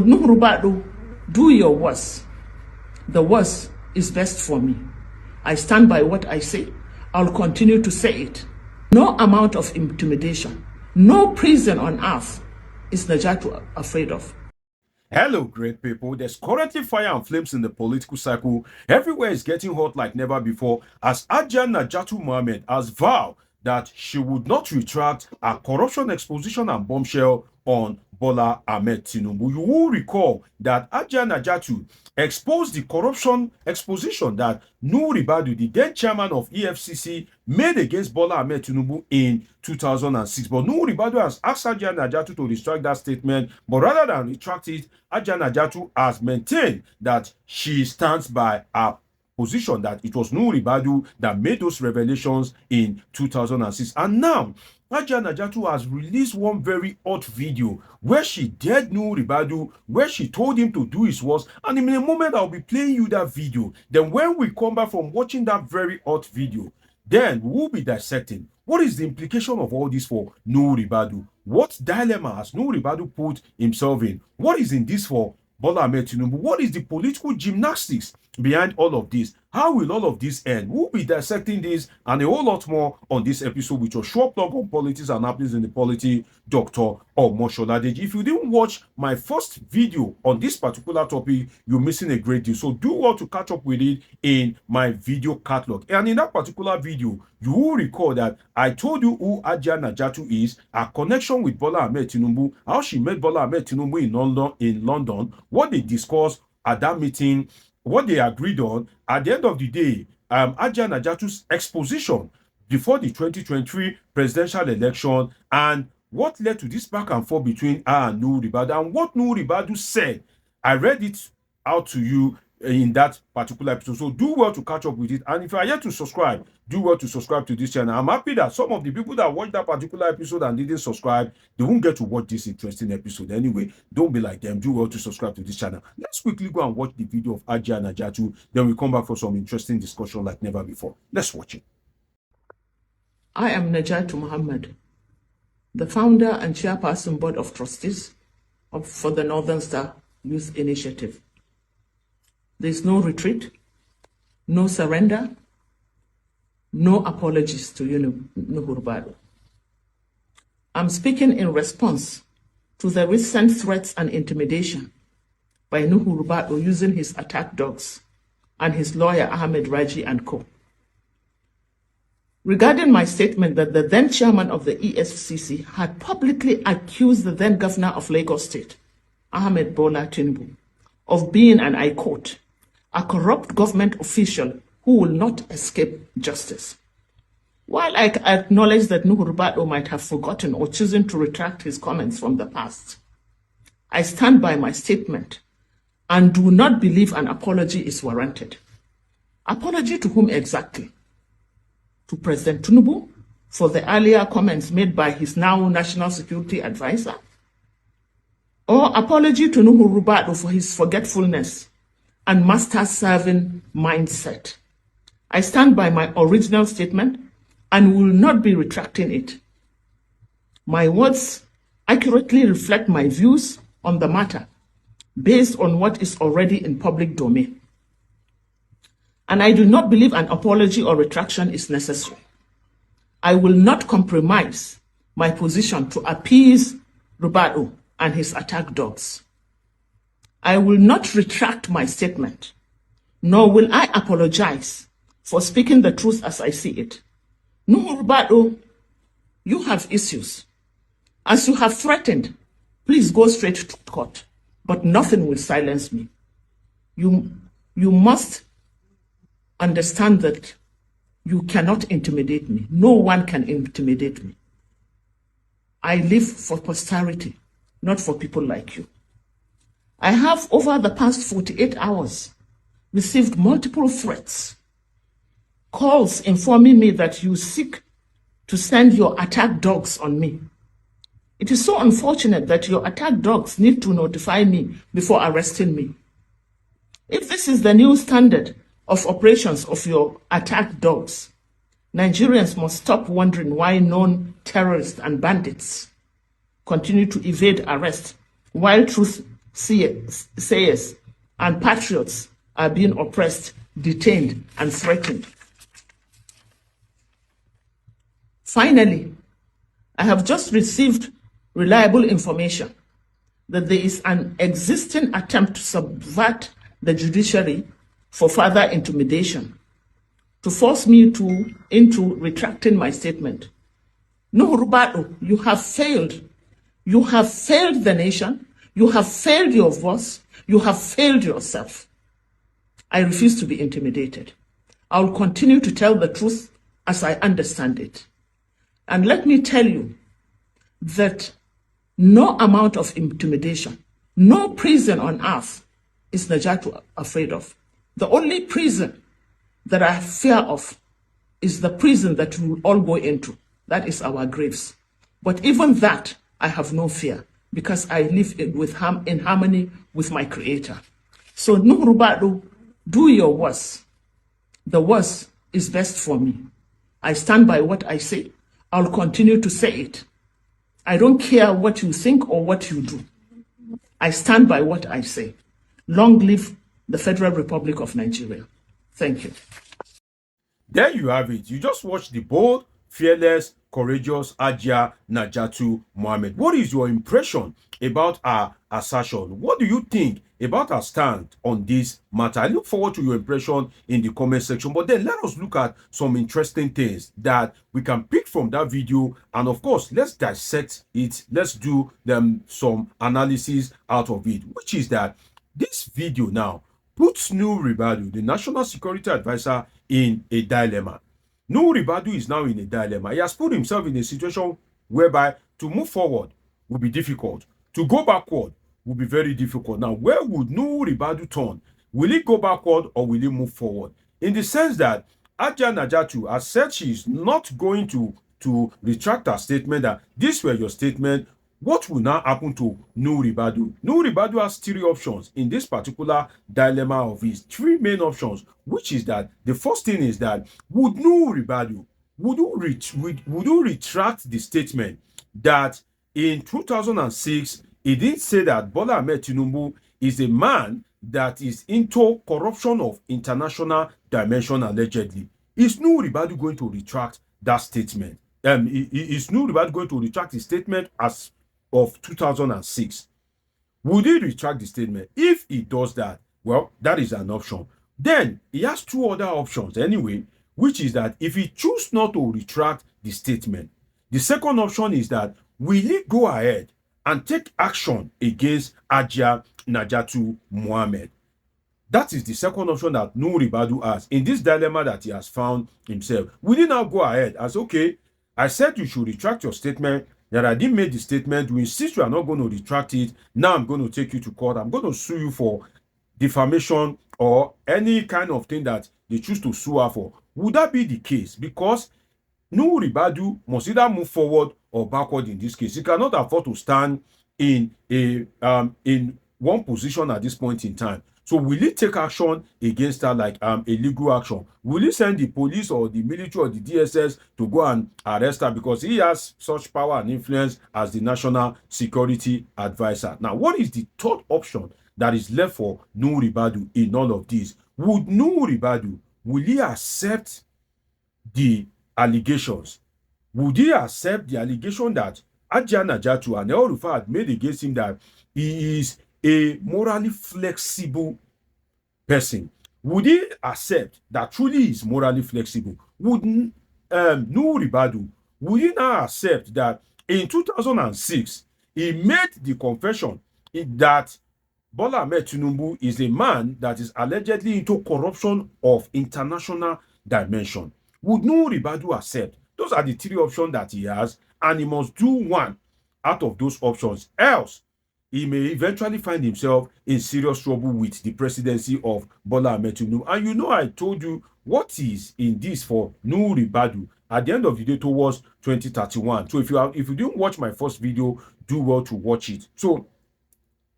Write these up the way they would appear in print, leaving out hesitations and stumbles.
Nuhu Ribadu, do your worst. The worst is best for me. I stand by what I say. I'll continue to say it. No amount of intimidation, no prison on earth is Naja'atu afraid of. Hello, great people. There's currently fire and flames in the political cycle. Everywhere is getting hot like never before as Naja'atu Muhammad has vowed that she would not retract her corruption exposition and bombshell on Bola Ahmed Tinubu. You will recall that Naja'atu exposed the corruption exposition that Nuhu Ribadu, the then chairman of EFCC, made against Bola Ahmed Tinubu in 2006. But Nuhu Ribadu has asked Naja'atu to retract that statement, but rather than retract it, Naja'atu has maintained that she stands by her position that it was Nuhu Ribadu that made those revelations in 2006. And now, Naja'atu has released one very hot video where she dared Nuhu Ribadu, where she told him to do his worst. And in a moment, I'll be playing you that video. Then when we come back from watching that very hot video, then we'll be dissecting what is the implication of all this for Nuhu Ribadu. What dilemma has Nuhu Ribadu put himself in? What is in this for Bola Ahmed Tinubu? What is the political gymnastics behind all of this? How will all of this end? We'll be dissecting this and a whole lot more on this episode with your short plug on politics and happenings in the polity, Dr. Omosoladeji. If you didn't watch my first video on this particular topic, you're missing a great deal. So do well to catch up with it in my video catalog. And in that particular video, you will recall that I told you who Naja'atu is, her connection with Bola Ahmed Tinubu, how she met Bola Ahmed Tinubu in London, what they discussed at that meeting, what they agreed on. At the end of the day, Naja'atu's exposition before the 2023 presidential election and what led to this back and forth between her and Nuhu Ribadu and what Nuhu Ribadu said. I read it out to you in that particular episode. So do well to catch up with it. And if you are yet to subscribe, do well to subscribe to this channel. I'm happy that some of the people that watched that particular episode and didn't subscribe, they won't get to watch this interesting episode anyway. Don't be like them. Do well to subscribe to this channel. Let's quickly go and watch the video of Naja'atu. Then we come back for some interesting discussion like never before. Let's watch it. I am Naja'atu Muhammad, the founder and chairperson board of trustees for the Northern Star Youth Initiative. There is no retreat, no surrender, no apologies to Nuhu Ribadu. I'm speaking in response to the recent threats and intimidation by Nuhu Ribadu using his attack dogs and his lawyer Ahmed Raji and co. Regarding my statement that the then chairman of the EFCC had publicly accused the then governor of Lagos State, Ahmed Bola Tinubu, of being, and I quote, a corrupt government official who will not escape justice. While I acknowledge that Nuhu Ribadu might have forgotten or chosen to retract his comments from the past, I stand by my statement and do not believe an apology is warranted. Apology to whom exactly? To President Tinubu for the earlier comments made by his now National Security Advisor? Or apology to Nuhu Ribadu for his forgetfulness and master-serving mindset? I stand by my original statement and will not be retracting it. My words accurately reflect my views on the matter based on what is already in public domain. And I do not believe an apology or retraction is necessary. I will not compromise my position to appease Ribadu and his attack dogs. I will not retract my statement, nor will I apologize for speaking the truth as I see it. Nuhu Ribadu, you have issues. As you have threatened, please go straight to court, but nothing will silence me. You must understand that you cannot intimidate me. No one can intimidate me. I live for posterity, not for people like you. I have, over the past 48 hours, received multiple threats, calls informing me that you seek to send your attack dogs on me. It is so unfortunate that your attack dogs need to notify me before arresting me. If this is the new standard of operations of your attack dogs, Nigerians must stop wondering why known terrorists and bandits continue to evade arrest while truth sayers and patriots are being oppressed, detained, and threatened. Finally, I have just received reliable information that there is an existing attempt to subvert the judiciary for further intimidation, to force me into retracting my statement. Nuhu Ribadu, you have failed. You have failed the nation. You have failed your voice. You have failed yourself. I refuse to be intimidated. I will continue to tell the truth as I understand it. And let me tell you that no amount of intimidation, no prison on earth is Naja'atu afraid of. The only prison that I fear of is the prison that we will all go into. That is our graves. But even that, I have no fear because I live in harmony with my Creator. So Nuhu Ribadu, do your worst. The worst is best for me. I stand by what I say. I'll continue to say it. I don't care what you think or what you do. I stand by what I say. Long live the Federal Republic of Nigeria. Thank you. There you have it. You just watched the bold, fearless, courageous Naja'atu Muhammad. What is your impression about her assertion? What do you think about her stand on this matter? I look forward to your impression in the comment section. But then let us look at some interesting things that we can pick from that video. And of course, let's dissect it. Let's do some analysis out of it, which is that this video now puts Nuhu Ribadu, the National Security Advisor, in a dilemma. Nuhu Ribadu is now in a dilemma. He has put himself in a situation whereby to move forward will be difficult. To go backward will be very difficult. Now, where would Nuhu Ribadu turn? Will he go backward or will he move forward? In the sense that Naja'atu has said she is not going to retract her statement, that these were your statement. What will now happen to Nuhu Ribadu? Nuhu Ribadu has three options in this particular dilemma of his. Three main options, which is that the first thing is that would Nuhu Ribadu, would you retract the statement that in 2006 he did say that Bola Ahmed Tinubu is a man that is into corruption of international dimension allegedly? Is Nuhu Ribadu going to retract that statement? Is Nuhu Ribadu going to retract his statement as of 2006? Would he retract the statement? If he does that, well, that is an option. Then he has two other options anyway, which is that if he chooses not to retract the statement, the second option is that will he go ahead and take action against Naja'atu Muhammad? That is the second option that Nuhu Ribadu has in this dilemma that he has found himself. Will he now go ahead and say, okay, I said you should retract your statement, that I didn't make the statement, we insist you are not going to retract it, now I'm going to take you to court, I'm going to sue you for defamation or any kind of thing that they choose to sue her for? Would that be the case? Because Nuhu Ribadu must either move forward or backward in this case. He cannot afford to stand in one position at this point in time. So will he take action against her, like a legal action? Will he send the police or the military or the DSS to go and arrest her because he has such power and influence as the National Security Advisor? Now, what is the third option that is left for Nuhu Ribadu in all of this? Would Nuhu Ribadu, will he accept the allegations? Would he accept the allegation that Naja'atu and El-Rufai had made against him, that he is a morally flexible person? Would he accept that truly is morally flexible? Would Nuhu Ribadu, would he now accept that in 2006 he made the confession that Bola Ahmed Tinubu is a man that is allegedly into corruption of international dimension? Would Nuhu Ribadu accept? Those are the three options that he has, and he must do one out of those options, else he may eventually find himself in serious trouble with the presidency of Bola Ahmed Tinubu. And you know, I told you what is in this for Nuhu Ribadu at the end of the day towards 2031. So if you didn't watch my first video, do well to watch it. So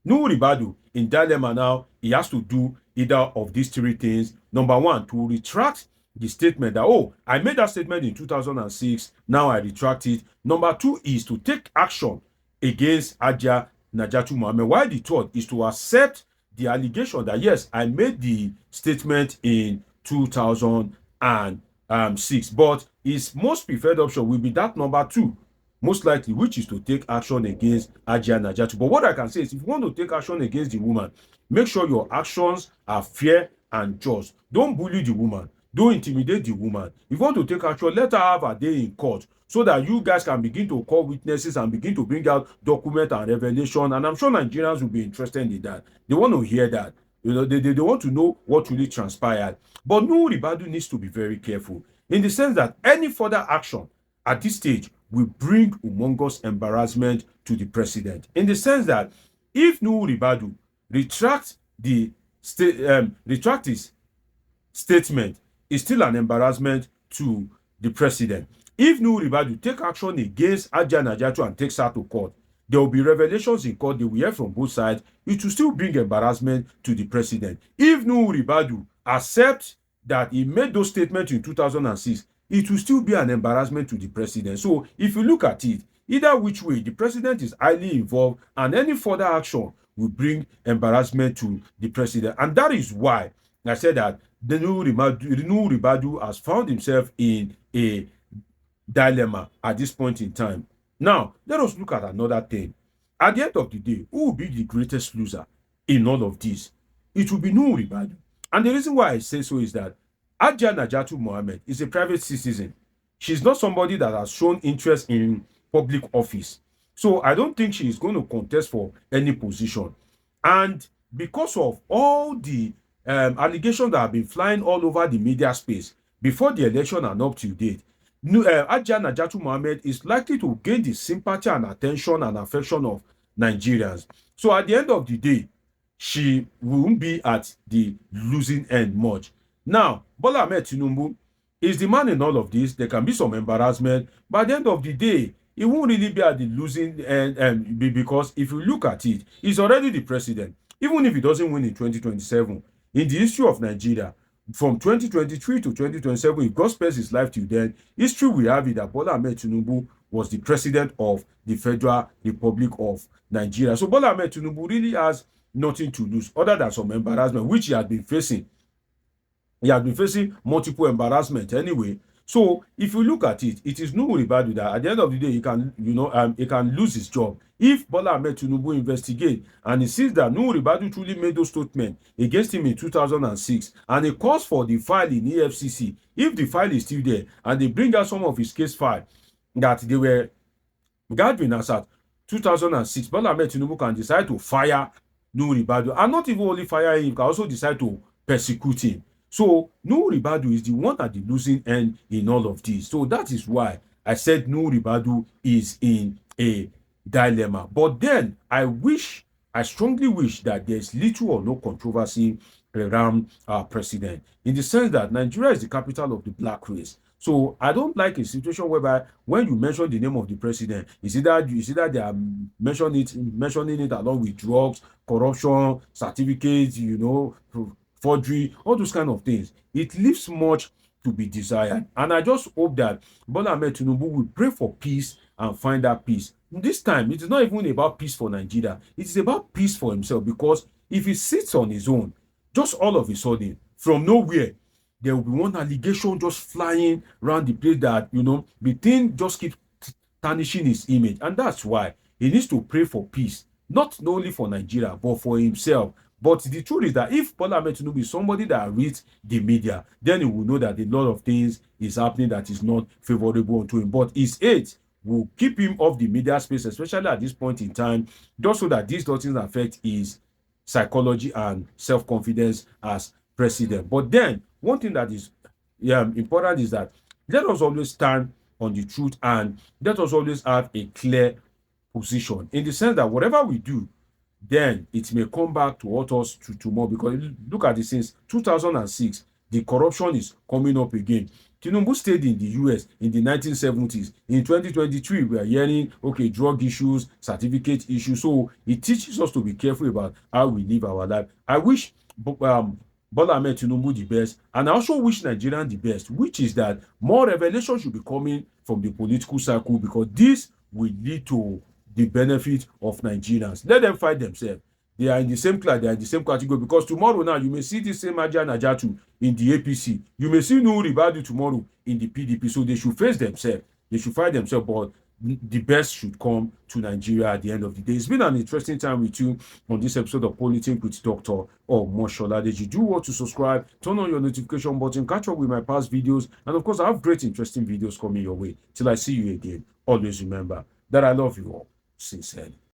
Nuhu Ribadu in dilemma now, he has to do either of these three things. Number one, to retract the statement that, oh, I made that statement in 2006, now I retract it. Number two is to take action against Naja'atu Muhammad. While the third is to accept the allegation that, yes, I made the statement in 2006, but his most preferred option will be that number 2, most likely, which is to take action against Hajia Naja'atu. But what I can say is, if you want to take action against the woman, make sure your actions are fair and just. Don't bully the woman. Don't intimidate the woman. If you want to take action, let her have a day in court so that you guys can begin to call witnesses and begin to bring out document and revelation. And I'm sure Nigerians will be interested in that. They want to hear that. You know, they want to know what really transpired. But Nuhu Ribadu needs to be very careful in the sense that any further action at this stage will bring humongous embarrassment to the president. In the sense that if Nuhu Ribadu retract his statement, is still an embarrassment to the president. If Nuhu Ribadu take action against Hajia Naja'atu and takes her to court, there will be revelations in court. They will hear from both sides. It will still bring embarrassment to the president. If Nuhu Ribadu accepts that he made those statements in 2006, it will still be an embarrassment to the president. So if you look at it, either which way, the president is highly involved, and any further action will bring embarrassment to the president. And that is why I said that the Nuhu Ribadu has found himself in a dilemma at this point in time. Now, let us look at another thing. At the end of the day, who will be the greatest loser in all of this? It will be Nuhu Ribadu. And the reason why I say so is that Hajia Naja'atu Muhammad is a private citizen. She's not somebody that has shown interest in public office. So I don't think she is going to contest for any position. And because of all the allegations that have been flying all over the media space before the election and up to date, Hajia Naja'atu Muhammad is likely to gain the sympathy and attention and affection of Nigerians. So at the end of the day, she won't be at the losing end much. Now, Bola Ahmed Tinubu is the man in all of this. There can be some embarrassment, but at the end of the day, he won't really be at the losing end because if you look at it, he's already the president. Even if he doesn't win in 2027, in the history of Nigeria, from 2023 to 2027, if God spares his life till then, history will have it that Bola Ahmed Tinubu was the president of the Federal Republic of Nigeria. So Bola Ahmed Tinubu really has nothing to lose other than some embarrassment, which he has been facing. He has been facing multiple embarrassment anyway. So if you look at it, it is Nuhu Ribadu that at the end of the day, he can lose his job. If Bola Ahmed Tinubu investigate and he sees that Nuhu Ribadu truly made those statements against him in 2006 and he calls for the file in EFCC, if the file is still there and they bring out some of his case file that they were gathering as at 2006, Bola Ahmed Tinubu can decide to fire Nuhu Ribadu, and not even only fire him, he can also decide to persecute him. So Nuhu Ribadu is the one at the losing end in all of this. So that is why I said Nuhu Ribadu is in a dilemma. But then I strongly wish that there's little or no controversy around our president, in the sense that Nigeria is the capital of the black race. So I don't like a situation whereby when you mention the name of the president, you see that they are mentioning it along with drugs, corruption, certificates, forgery, all those kind of things. It leaves much to be desired. And I just hope that Bola Ahmed Tinubu will pray for peace and find that peace. This time, it is not even about peace for Nigeria. It is about peace for himself, because if he sits on his own, just all of a sudden, from nowhere, there will be one allegation just flying around the place that, the thing just keeps tarnishing his image. And that's why he needs to pray for peace, not only for Nigeria, but for himself. But the truth is that if Bola Ahmed Tinubu is somebody that reads the media, then he will know that a lot of things is happening that is not favorable to him. But his aides will keep him off the media space, especially at this point in time, just so that this doesn't affect his psychology and self-confidence as president. But then, one thing that is important is that let us always stand on the truth and let us always have a clear position, in the sense that whatever we do, then it may come back to haunt us tomorrow. Because look at this, since 2006, the corruption is coming up again. Tinubu stayed in the US in the 1970s. In 2023, we are hearing, drug issues, certificate issues. So it teaches us to be careful about how we live our life. I wish Bola Ahmed Tinubu the best, and I also wish Nigerians the best, which is that more revelation should be coming from the political circle, because this will lead to the benefit of Nigerians. Let them fight themselves. They are in the same class, they are in the same category. Because tomorrow now, you may see the same Naja'atu in the APC. You may see Nuhu Ribadu tomorrow in the PDP. So they should face themselves. They should fight themselves. But the best should come to Nigeria at the end of the day. It's been an interesting time with you on this episode of Politics with Dr. Moshola. Did you do want to subscribe? Turn on your notification button. Catch up with my past videos. And of course, I have great, interesting videos coming your way. Till I see you again, always remember that I love you all sincerely.